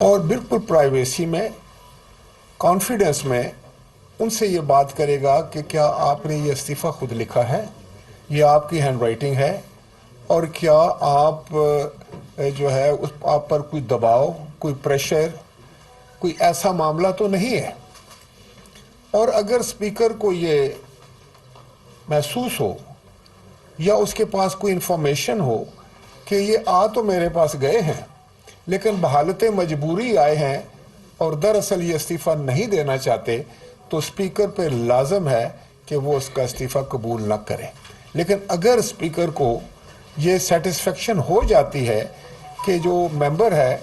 اور بالکل پرائیویسی میں، کانفیڈنس میں ان سے یہ بات کرے گا کہ کیا آپ نے یہ استعفیٰ خود لکھا ہے، یہ آپ کی ہینڈ رائٹنگ ہے، اور کیا آپ جو ہے آپ پر کوئی دباؤ، کوئی پریشر، کوئی ایسا معاملہ تو نہیں ہے۔ اور اگر اسپیکر کو یہ محسوس ہو یا اس کے پاس کوئی انفارمیشن ہو کہ یہ تو میرے پاس گئے ہیں لیکن بحالت مجبوری آئے ہیں اور دراصل یہ استعفیٰ نہیں دینا چاہتے، تو اسپیکر پہ لازم ہے کہ وہ اس کا استعفیٰ قبول نہ کرے۔ لیکن اگر اسپیکر کو یہ سیٹسفیکشن ہو جاتی ہے کہ جو ممبر ہے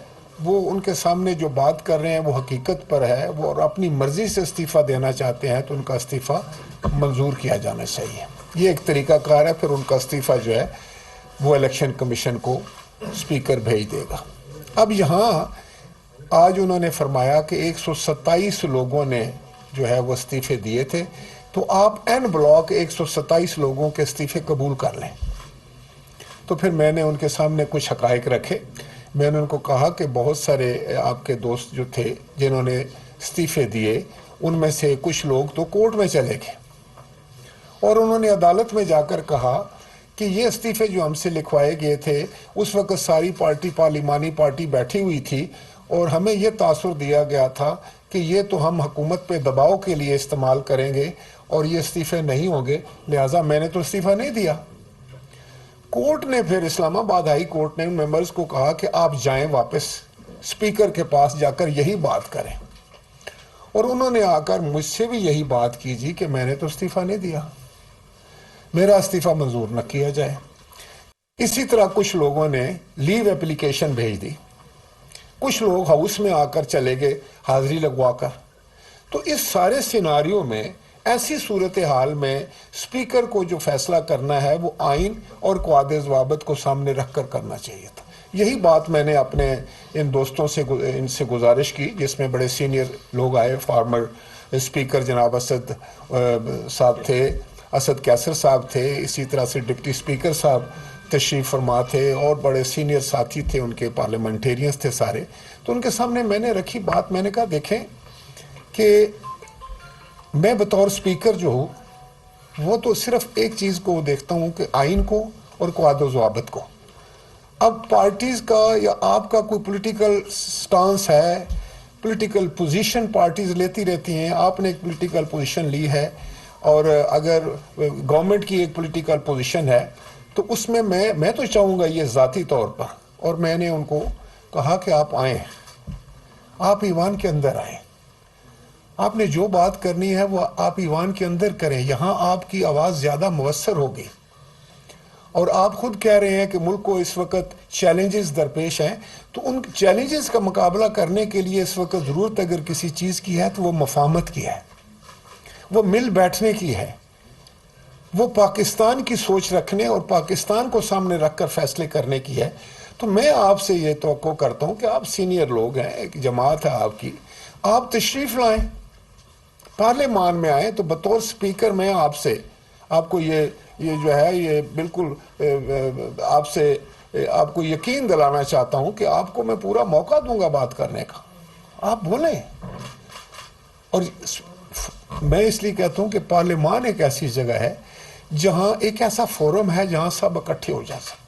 وہ ان کے سامنے جو بات کر رہے ہیں وہ حقیقت پر ہے، وہ اور اپنی مرضی سے استعفیٰ دینا چاہتے ہیں، تو ان کا استعفیٰ منظور کیا جانا چاہیے۔ یہ ایک طریقہ کار ہے، پھر ان کا استعفیٰ جو ہے وہ الیکشن کمیشن کو اسپیکر بھیج دے گا۔ اب یہاں آج انہوں نے فرمایا کہ 127 لوگوں نے جو ہے وہ استعفے دیے تھے، تو آپ این بلاک 127 لوگوں کے استعفے قبول کر لیں۔ تو پھر میں نے ان کے سامنے کچھ حقائق رکھے۔ میں نے ان کو کہا کہ بہت سارے آپ کے دوست جو تھے جنہوں نے استعفے دیے، ان میں سے کچھ لوگ تو کورٹ میں چلے گئے، اور انہوں نے عدالت میں جا کر کہا کہ یہ استعفے جو ہم سے لکھوائے گئے تھے، اس وقت ساری پارلیمانی پارٹی بیٹھی ہوئی تھی، اور ہمیں یہ تاثر دیا گیا تھا کہ یہ تو ہم حکومت پہ دباؤ کے لیے استعمال کریں گے اور یہ استعفے نہیں ہوں گے، لہٰذا میں نے تو استعفیٰ نہیں دیا۔ کورٹ نے پھر اسلام آباد ہائی کورٹ نے ان ممبرز کو کہا کہ آپ جائیں واپس اسپیکر کے پاس جا کر یہی بات کریں، اور انہوں نے آ کر مجھ سے بھی یہی بات کی جی کہ میں نے تو استعفیٰ نہیں دیا، میرا استعفیٰ منظور نہ کیا جائے۔ اسی طرح کچھ لوگوں نے لیو اپلیکیشن بھیج دی، کچھ لوگ ہاؤس میں آ کر چلے گئے حاضری لگوا کر۔ تو اس سارے سیناریوں میں، ایسی صورتحال میں اسپیکر کو جو فیصلہ کرنا ہے وہ آئین اور قواعد ضوابط کو سامنے رکھ کر کرنا چاہیے تھا۔ یہی بات میں نے اپنے ان دوستوں سے ان سے گزارش کی، جس میں بڑے سینئر لوگ آئے، فارمر اسپیکر جناب اسد صاحب تھے، اسد کیسر صاحب تھے، اسی طرح سے ڈپٹی اسپیکر صاحب تشریف فرما تھے، اور بڑے سینئر ساتھی تھے ان کے، پارلیمنٹیرینز تھے سارے۔ تو ان کے سامنے میں نے رکھی بات، میں نے کہا دیکھیں کہ میں بطور اسپیکر جو ہوں وہ تو صرف ایک چیز کو دیکھتا ہوں کہ آئین کو اور قواعد و ضوابط کو۔ اب پارٹیز کا یا آپ کا کوئی پولیٹیکل سٹانس ہے، پولیٹیکل پوزیشن پارٹیز لیتی رہتی ہیں، آپ نے ایک پولیٹیکل پوزیشن لی ہے، اور اگر گورنمنٹ کی ایک پولیٹیکل پوزیشن ہے تو اس میں میں تو چاہوں گا یہ ذاتی طور پر، اور میں نے ان کو کہا کہ آپ آئیں، آپ ایوان کے اندر آئیں، آپ نے جو بات کرنی ہے وہ آپ ایوان کے اندر کریں، یہاں آپ کی آواز زیادہ مؤثر ہوگی۔ اور آپ خود کہہ رہے ہیں کہ ملک کو اس وقت چیلنجز درپیش ہیں، تو ان چیلنجز کا مقابلہ کرنے کے لیے اس وقت ضرورت اگر کسی چیز کی ہے تو وہ مفاہمت کی ہے، وہ مل بیٹھنے کی ہے، وہ پاکستان کی سوچ رکھنے اور پاکستان کو سامنے رکھ کر فیصلے کرنے کی ہے۔ تو میں آپ سے یہ توقع کرتا ہوں کہ آپ سینئر لوگ ہیں، ایک جماعت ہے آپ کی، آپ تشریف لائیں، پارلیمان میں آئیں۔ تو بطور سپیکر میں آپ کو یہ جو ہے یہ بالکل آپ کو یقین دلانا چاہتا ہوں کہ آپ کو میں پورا موقع دوں گا بات کرنے کا، آپ بولیں۔ اور میں اس لیے کہتا ہوں کہ پارلیمان ایک ایسی جگہ ہے جہاں ایک ایسا فورم ہے جہاں سب اکٹھے ہو جا سکتے۔